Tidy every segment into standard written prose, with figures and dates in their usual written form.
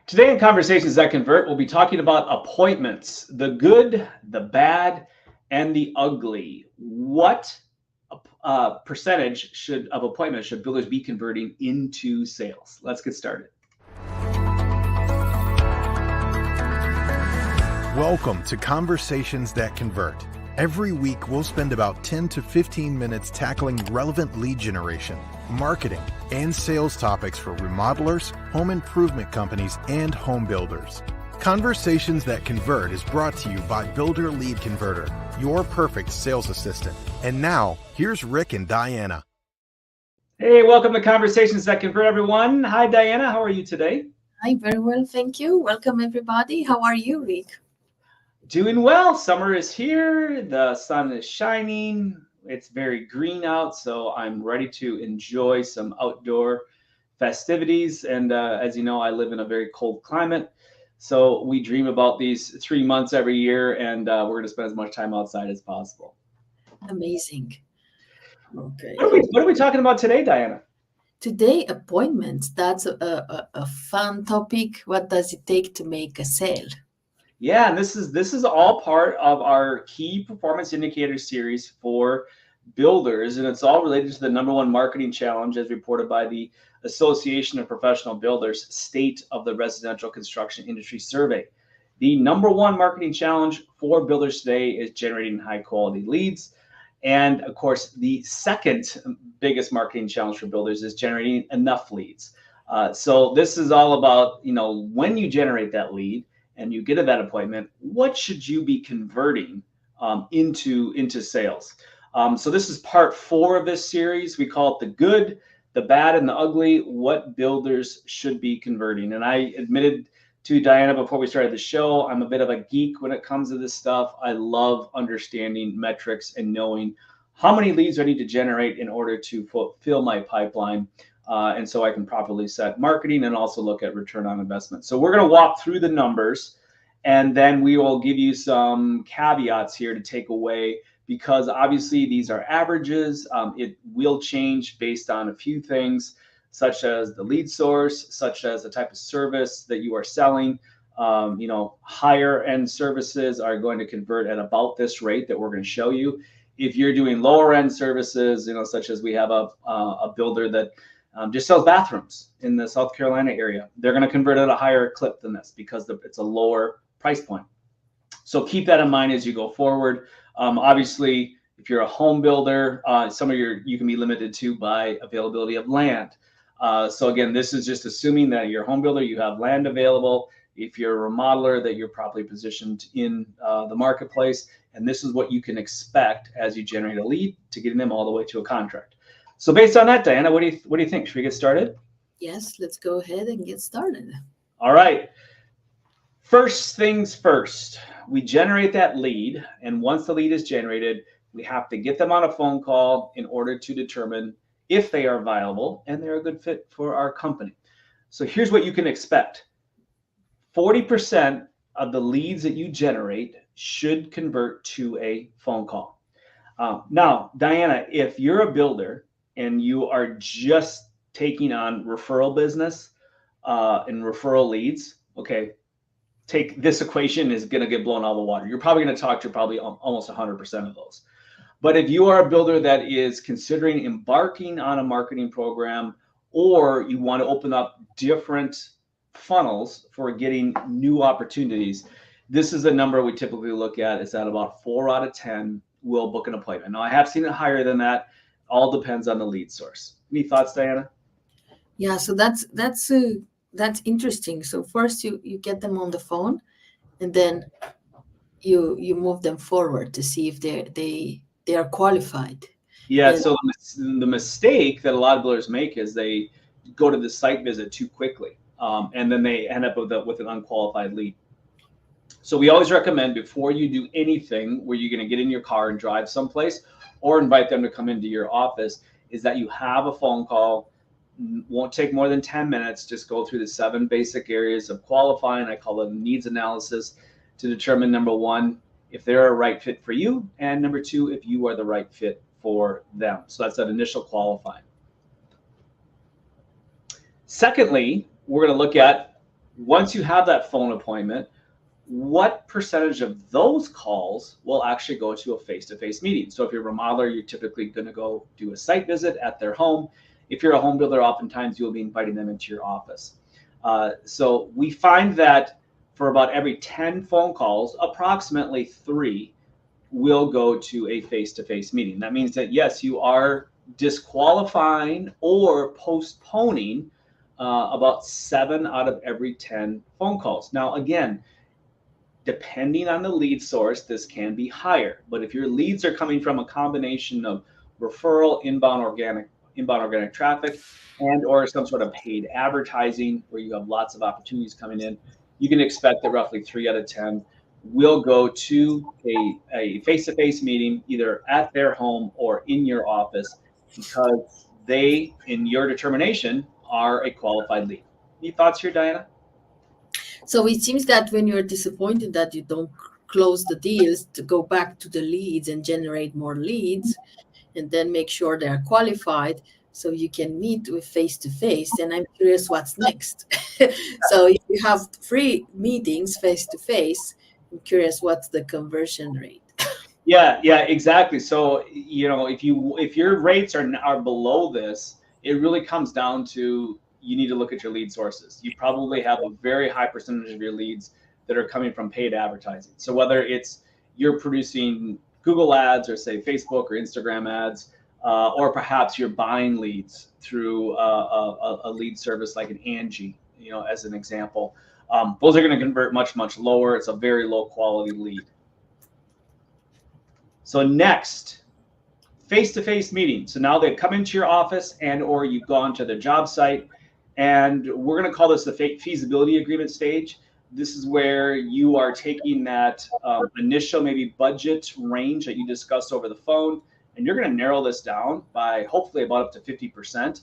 Today in Conversations That Convert, we'll be talking about appointments, the good, the bad, and the ugly. What percentage of appointments should builders be converting into sales? Let's get started. Welcome to Conversations That Convert. Every week, we'll spend about 10 to 15 minutes tackling relevant lead generation, marketing, and sales topics for remodelers, home improvement companies, and home builders. Conversations That Convert is brought to you by Builder Lead Converter, your perfect sales assistant. And now, here's Rick and Diana. Hey, welcome to Conversations That Convert, everyone. Hi, Diana. How are you today? Hi, very well, thank you. Welcome, everybody. How are you, Rick? Doing well. Summer is here. The sun is shining. It's very green out, so I'm ready to enjoy some outdoor festivities. And as you know, I live in a very cold climate, so we dream about these 3 months every year, and we're going to spend as much time outside as possible. Amazing. Okay. What are we talking about today, Diana? Today, appointments. That's a fun topic. What does it take to make a sale? Yeah, and this is all part of our key performance indicator series for builders, and it's all related to the #1 marketing challenge as reported by the Association of Professional Builders State of the Residential Construction Industry Survey. The #1 marketing challenge for builders today is generating high quality leads. And of course, the second biggest marketing challenge for builders is generating enough leads. So this is all about, when you generate that lead and you get to that appointment, what should you be converting into sales? So this is part 4 of this series. We call it the good, the bad, and the ugly, what builders should be converting. And I admitted to Diana before we started the show, I'm a bit of a geek when it comes to this stuff. I love understanding metrics and knowing how many leads I need to generate in order to fulfill my pipeline. And so I can properly set marketing and also look at return on investment. So we're going to walk through the numbers, and then we will give you some caveats here to take away, because obviously these are averages. It will change based on a few things, such as the lead source, such as the type of service that you are selling. Higher end services are going to convert at about this rate that we're going to show you. If you're doing lower end services, such as we have a builder that just sells bathrooms in the South Carolina area, they're going to convert at a higher clip than this because it's a lower price point. So keep that in mind as you go forward. Obviously, if you're a home builder, you can be limited to by availability of land. So again, this is just assuming that you're a home builder, you have land available. If you're a remodeler, that you're properly positioned in the marketplace. And this is what you can expect as you generate a lead to getting them all the way to a contract. So based on that, Diana, what do you think? Should we get started? Yes, let's go ahead and get started. All right. First things first, we generate that lead. And once the lead is generated, we have to get them on a phone call in order to determine if they are viable and they're a good fit for our company. So here's what you can expect. 40% of the leads that you generate should convert to a phone call. Now, Diana, if you're a builder and you are just taking on referral business and referral leads, okay, take this equation is going to get blown out of the water. You're probably going to talk to almost 100% of those. But if you are a builder that is considering embarking on a marketing program, or you want to open up different funnels for getting new opportunities, this is a number we typically look at. It's at about 4 out of 10 will book an appointment. Now, I have seen it higher than that. All depends on the lead source. Any thoughts, Diana? Yeah, so that's interesting. So first you get them on the phone, and then you move them forward to see if they are qualified. Yeah, so the mistake that a lot of builders make is they go to the site visit too quickly, and then they end up with an unqualified lead. So we always recommend, before you do anything where you're going to get in your car and drive someplace or invite them to come into your office, is that you have a phone call. Won't take more than 10 minutes. Just go through the 7 basic areas of qualifying. I call it needs analysis, to determine, #1, if they're a right fit for you, and #2, if you are the right fit for them. So that's that initial qualifying. Secondly, we're going to look at Once you have that phone appointment, what percentage of those calls will actually go to a face-to-face meeting? So if you're a remodeler, you're typically going to go do a site visit at their home. If you're a home builder, oftentimes you'll be inviting them into your office. So we find that for about every 10 phone calls, approximately 3 will go to a face-to-face meeting. That means that, yes, you are disqualifying or postponing about 7 out of every 10 phone calls. Now, again, depending on the lead source, this can be higher. But if your leads are coming from a combination of referral, inbound organic traffic, and or some sort of paid advertising where you have lots of opportunities coming in, you can expect that roughly 3 out of 10 will go to a face-to-face meeting, either at their home or in your office, because they, in your determination, are a qualified lead. Any thoughts here, Diana? So it seems that when you're disappointed that you don't close the deals, to go back to the leads and generate more leads, and then make sure they're qualified so you can meet with face to face. And I'm curious what's next. So if you have 3 meetings face to face, I'm curious what's the conversion rate. Yeah, exactly. So, if your rates are below this, it really comes down to, you need to look at your lead sources. You probably have a very high percentage of your leads that are coming from paid advertising. So whether it's you're producing Google ads or say Facebook or Instagram ads, or perhaps you're buying leads through a lead service like an Angie, as an example, those are going to convert much, much lower. It's a very low quality lead. So next, face-to-face meeting. So now they've come into your office and or you've gone to their job site, and we're going to call this the feasibility agreement stage. This is where you are taking that initial maybe budget range that you discussed over the phone, and you're going to narrow this down by hopefully about up to 50%.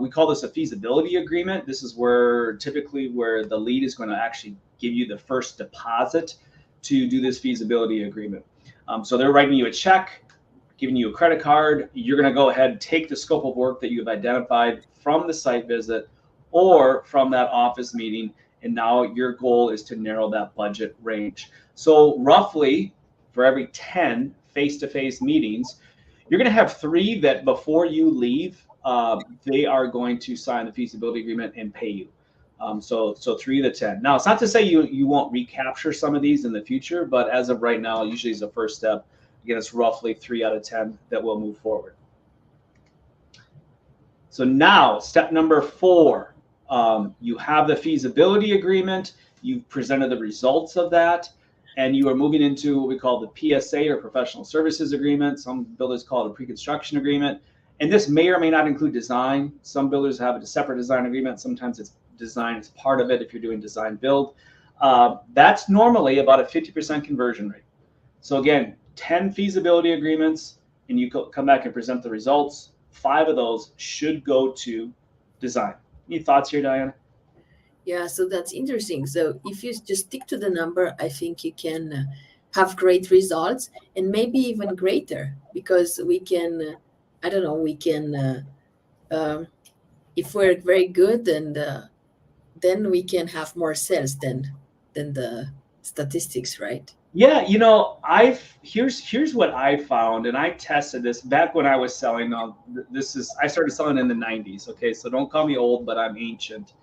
We call this a feasibility agreement. This is where typically where the lead is going to actually give you the first deposit to do this feasibility agreement. So they're writing you a check, giving you a credit card. You're going to go ahead and take the scope of work that you've identified from the site visit or from that office meeting, and now your goal is to narrow that budget range. So roughly for every 10 face-to-face meetings, you're going to have 3 that before you leave, they are going to sign the feasibility agreement and pay you. So 3 to 10. Now, it's not to say you won't recapture some of these in the future, but as of right now, usually is the first step. Again, it's roughly 3 out of 10 that will move forward. So now, step number 4, you have the feasibility agreement. You've presented the results of that, and you are moving into what we call the PSA, or professional services agreement. Some builders call it a pre-construction agreement. And this may or may not include design. Some builders have a separate design agreement. Sometimes it's design as part of it if you're doing design build. That's normally about a 50% conversion rate. So again, 10 feasibility agreements, and you come back and present the results. 5 of those should go to design. Any thoughts here, Diana? Yeah, so that's interesting. So if you just stick to the number, I think you can have great results, and maybe even greater, because we can, I don't know, we can, if we're very good, and then we can have more sales than the statistics, right? Yeah, here's what I found, and I tested this back when I was selling. I started selling in the 90s. Okay, so don't call me old, but I'm ancient.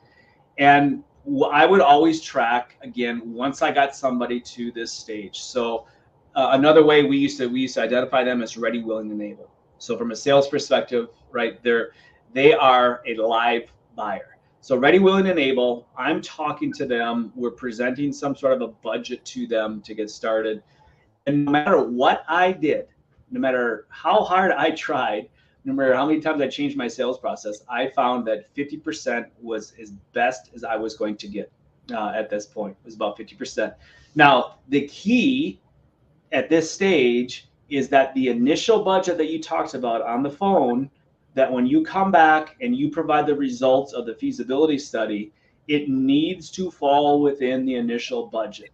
And I would always track, again, once I got somebody to this stage. So another way we used to identify them as ready, willing, and able. So from a sales perspective, right, they are a live buyer. So ready, willing, and able, I'm talking to them. We're presenting some sort of a budget to them to get started. And no matter what I did, no matter how hard I tried, no matter how many times I changed my sales process, I found that 50% was as best as I was going to get at this point. It was about 50%. Now, the key at this stage is that the initial budget that you talked about on the phone, that when you come back and you provide the results of the feasibility study, it needs to fall within the initial budget.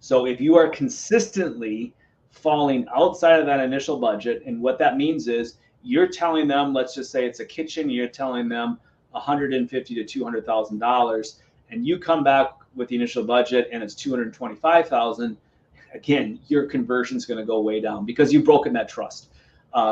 So if you are consistently falling outside of that initial budget, and what that means is you're telling them, let's just say it's a kitchen, you're telling them $150,000 to $200,000, and you come back with the initial budget and it's 225,000, again, your conversion is going to go way down because you've broken that trust.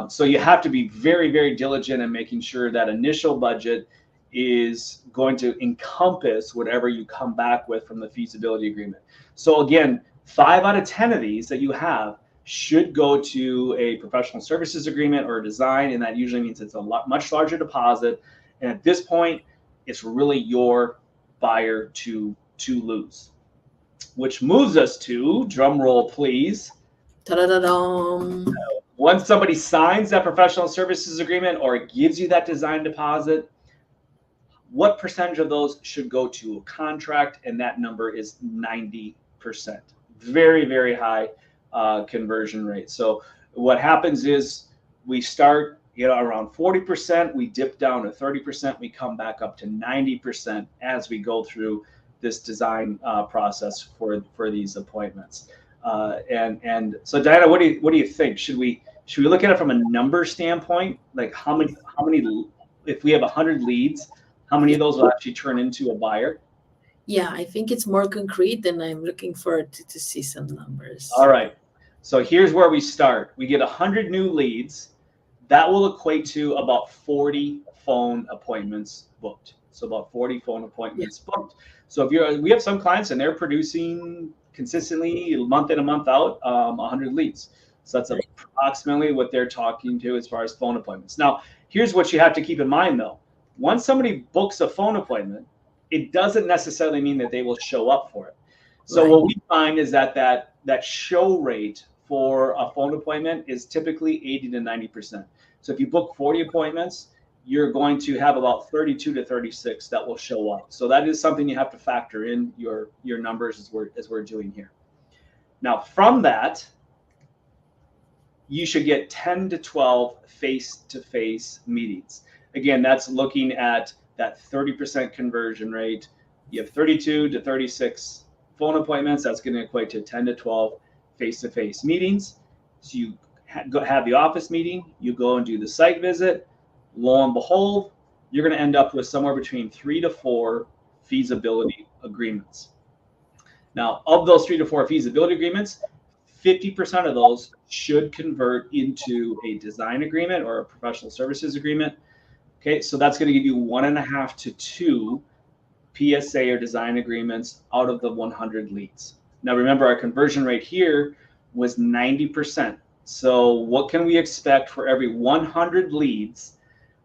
So you have to be very, very diligent in making sure that initial budget is going to encompass whatever you come back with from the feasibility agreement. So again, 5 out of 10 of these that you have should go to a professional services agreement or a design, and that usually means it's a much larger deposit. And at this point, it's really your buyer to lose. Which moves us to, drum roll please, Ta-da-da-dum. Once somebody signs that professional services agreement or gives you that design deposit, what percentage of those should go to a contract? And that number is 90%. Very, very high conversion rate. So what happens is we start around 40%, we dip down to 30%, we come back up to 90% as we go through this design process for these appointments. And so Diana, what do you think? Should we look at it from a number standpoint? Like how many, if we have 100 leads, how many of those will actually turn into a buyer? Yeah, I think it's more concrete, and I'm looking forward to see some numbers. All right. So here's where we start. We get 100 new leads. That will equate to about 40 phone appointments booked. So about 40 phone appointments booked. So we have some clients and they're producing consistently month in and month out 100 leads. So that's approximately what they're talking to as far as phone appointments. Now, here's what you have to keep in mind though. Once somebody books a phone appointment, it doesn't necessarily mean that they will show up for it. So what we find is that show rate for a phone appointment is typically 80 to 90%. So if you book 40 appointments, you're going to have about 32 to 36 that will show up. So that is something you have to factor in your numbers as we're doing here. Now from that, you should get 10 to 12 face-to-face meetings. Again, that's looking at that 30% conversion rate. You have 32 to 36 phone appointments. That's going to equate to 10 to 12 face-to-face meetings. So you have the office meeting, you go and do the site visit. Lo and behold, you're going to end up with somewhere between 3 to 4 feasibility agreements. Now, of those 3 to 4 feasibility agreements, 50% of those should convert into a design agreement or a professional services agreement. Okay, so that's going to give you 1.5 to 2 PSA or design agreements out of the 100 leads. Now, remember, our conversion rate here was 90%. So what can we expect for every 100 leads?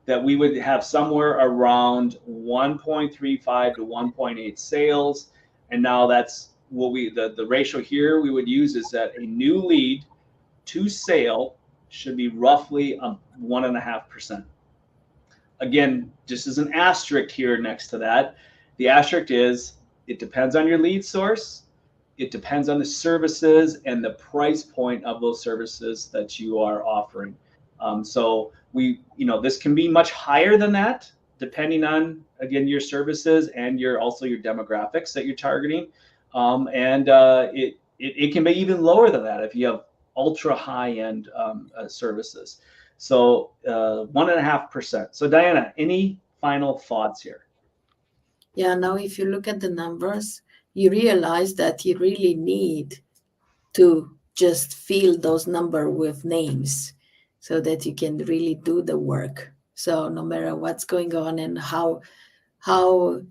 That we would have somewhere around 1.35 to 1.8 sales. And now that's what the ratio here we would use is that a new lead to sale should be roughly 1.5%. Again, just as an asterisk here next to that, the asterisk is it depends on your lead source. It depends on the services and the price point of those services that you are offering. So this can be much higher than that, depending on, again, your services and also your demographics that you're targeting. It can be even lower than that if you have ultra high-end services. So 1.5%. So Diana, any final thoughts here? Yeah, now if you look at the numbers, you realize that you really need to just fill those numbers with names so that you can really do the work. So no matter what's going on and how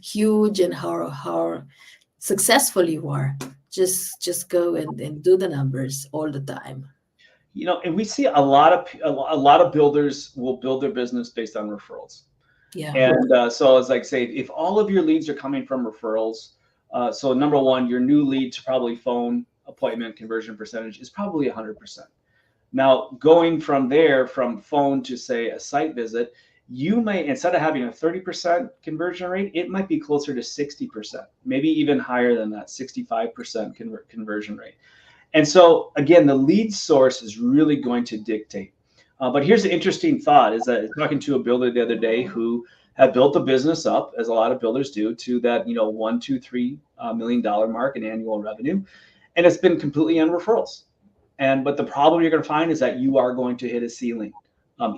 huge and how successful you are, just go and do the numbers all the time. And we see a lot of builders will build their business based on referrals. Yeah. And so it's like, say, if all of your leads are coming from referrals, so number one, your new lead to probably phone appointment conversion percentage is probably 100%. Now, going from there, from phone to say a site visit, you may, instead of having a 30% conversion rate, it might be closer to 60%, maybe even higher than that, 65% conversion rate. And so again, the lead source is really going to dictate. But here's the interesting thought is that I was talking to a builder the other day who had built a business up, as a lot of builders do, to that, $1, $2, $3 million mark in annual revenue. And it's been completely on referrals. But the problem you're going to find is that you are going to hit a ceiling.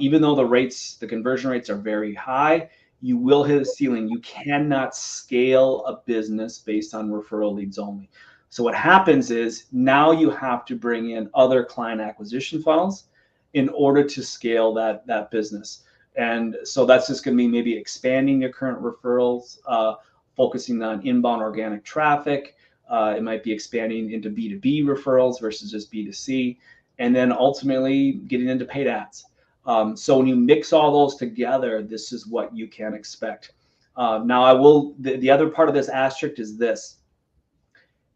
Even though the conversion rates are very high, you will hit a ceiling. You cannot scale a business based on referral leads only. So what happens is now you have to bring in other client acquisition funnels in order to scale that business. And so that's just going to be maybe expanding your current referrals, focusing on inbound organic traffic. It might be expanding into B2B referrals versus just B2C, and then ultimately getting into paid ads. So when you mix all those together, this is what you can expect. Now, the other part of this asterisk is this.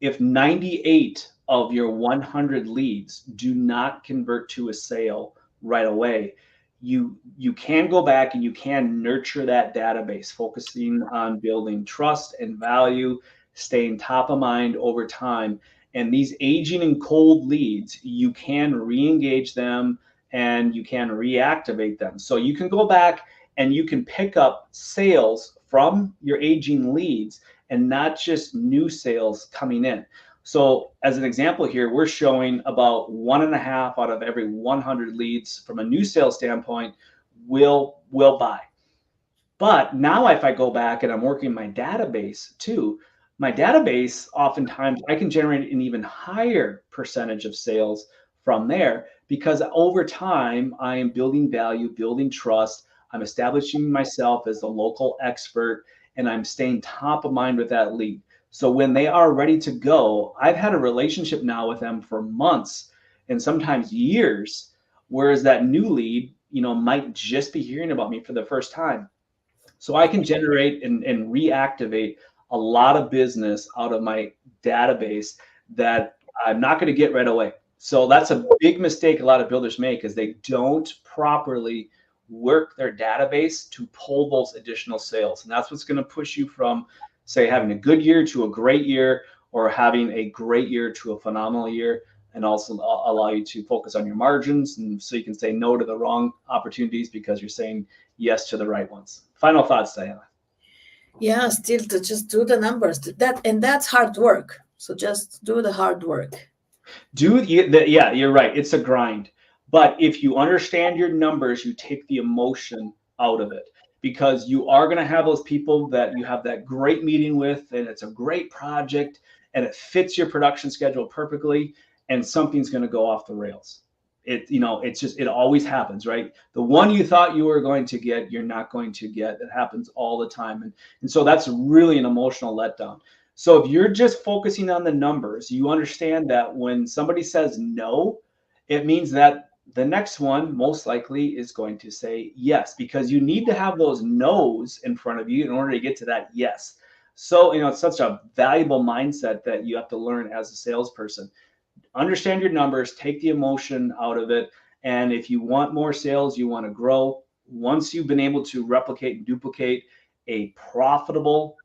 If 98 of your 100 leads do not convert to a sale right away, you can go back and you can nurture that database, focusing on building trust and value, staying top of mind over time. And these aging and cold leads, you can re-engage them and you can reactivate them. So you can go back and you can pick up sales from your aging leads and not just new sales coming in. So as an example here, we're showing about 1.5 out of every 100 leads from a new sales standpoint will buy. But now if I go back and I'm working my database too, my database, oftentimes I can generate an even higher percentage of sales from there, because over time I am building value, building trust. I'm establishing myself as the local expert, and I'm staying top of mind with that lead. So when they are ready to go, I've had a relationship now with them for months and sometimes years, whereas that new lead, might just be hearing about me for the first time. So I can generate and reactivate a lot of business out of my database that I'm not going to get right away. So that's a big mistake a lot of builders make, is they don't properly work their database to pull those additional sales. And that's what's going to push you from, say, having a good year to a great year, or having a great year to a phenomenal year, and also allow you to focus on your margins, and so you can say no to the wrong opportunities because you're saying yes to the right ones. Final thoughts, Diana? Yeah, still to just do the numbers. That's hard work. So just do the hard work. Yeah, you're right. It's a grind. But if you understand your numbers, you take the emotion out of it, because you are going to have those people that you have that great meeting with, and it's a great project and it fits your production schedule perfectly, and something's going to go off the rails. It always happens, right? The one you thought you were going to get, you're not going to get. It happens all the time. And so that's really an emotional letdown. So if you're just focusing on the numbers, you understand that when somebody says no, it means that the next one most likely is going to say yes, because you need to have those no's in front of you in order to get to that yes. So, it's such a valuable mindset that you have to learn as a salesperson. Understand your numbers, take the emotion out of it. And if you want more sales, you want to grow, once you've been able to replicate and duplicate a profitable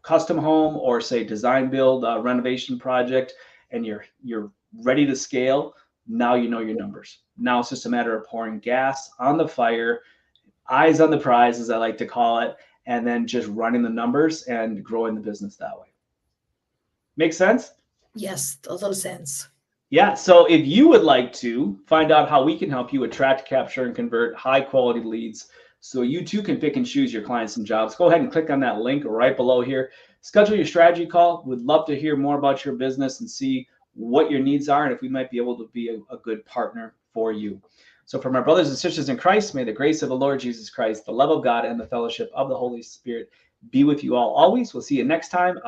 custom home, or say design build renovation project, and you're ready to scale, now you know your numbers. Now it's just a matter of pouring gas on the fire, eyes on the prize, as I like to call it, and then just running the numbers and growing the business that way. Make sense? Yes, total sense. Yeah. So if you would like to find out how we can help you attract, capture, and convert high quality leads, so you too can pick and choose your clients and jobs, go ahead and click on that link right below here. Schedule your strategy call. We'd love to hear more about your business and see what your needs are, and if we might be able to be a good partner for you. So for my brothers and sisters in Christ, may the grace of the Lord Jesus Christ, the love of God, and the fellowship of the Holy Spirit be with you all always. We'll see you next time.